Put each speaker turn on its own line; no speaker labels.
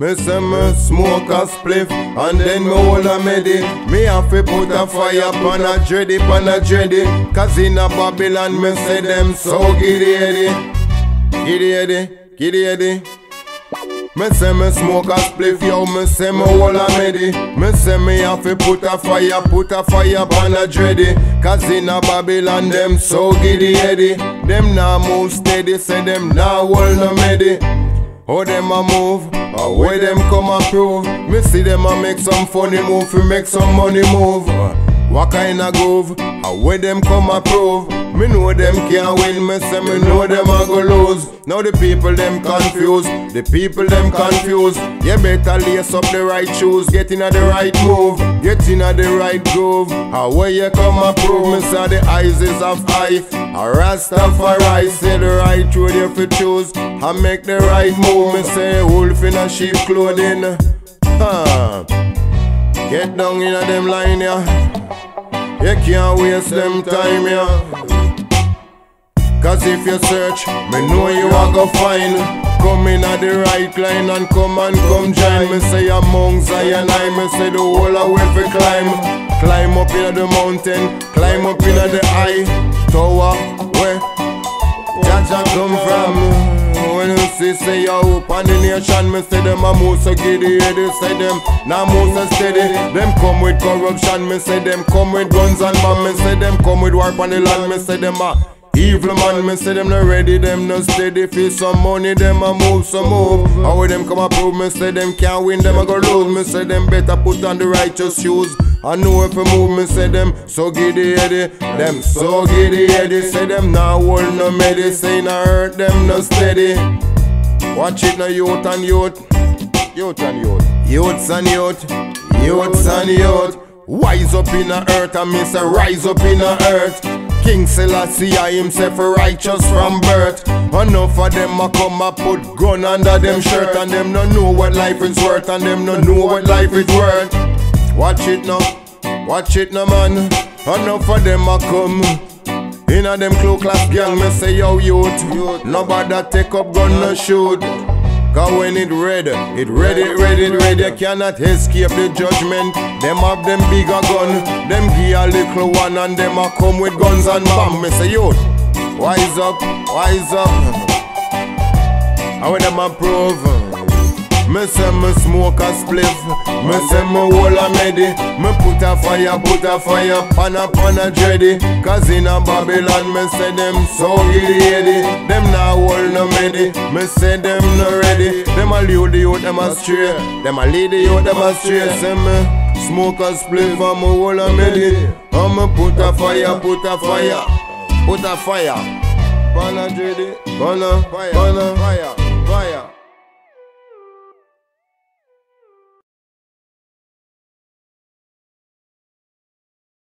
Me say me smoke a spliff and then me hold a medi. Me have to put a fire pan a dready, cause in a Babylon me say them so giddy. Me say me smoke a spliff, yo, me say me hold a medi. Me say me have to put a fire pan a dready, cause in a Babylon them so giddy. Them now move steady, say them now hold no medi. How them a move, or where them come and prove. Me see them a make some funny move, fi make some money move. What kind of groove, or where them come and prove. Me know them can't win, me say me know them a go lose. Now the people them confused, You better lace up the right shoes, get in the right move, get in the right groove. Or where you come and prove. Me say the eyes is of eye, a Rastafari say the right road you fi choose, and make the right move. Me say wolf in a sheep clothing. Get down in a them line, yeah. You can't waste them time, yeah. Cause if you search, me know you are go find. Come in at the right line and come join. Me say among Zion I, me say the whole of way fi climb. Climb up in the mountain, climb up in the high tower where Jaja come from. When you see say you up on the nation, me say them a move so giddy. They say them now move so steady. Them come with corruption, me say them come with guns and bomb. Me say them come with war on the land. Me say them a evil man, me say them not ready, them not steady. For some money, them a move, so move. How them come a prove, me say them can't win, them a go lose. Me say them better put on the righteous shoes. I know if I move, me say them so giddy heady. Them so giddy heady. Say them now hold no medi. Say na hurt them no steady. Watch it now, youth and youth. Youths and youth. Wise up in the earth, and me say rise up in the earth. King Selassie I himself righteous from birth. Enough of them a come a put gun under them shirt, and them no know what life is worth, and them no know what life is worth. Watch it now man. Enough of them a come in a them cloak class gang. Me say yo youth, nobody take up gun no shoot. Cause when it ready, you cannot escape the judgment. Them have them bigger gun, them give a little one, and them a come with guns and bomb. Me say youth, wise up. How them a prove? Me say me smoke a spliff, me say me hold a medi. Me put a fire pan a dready. Cause in a Babylon me say them so giddy. Them now hold no medi, me say them no ready. Them a lead the youth, them a stray. Say me smoke a spliff and me hold a medi. And me put a fire pan a dready. Pan a fire.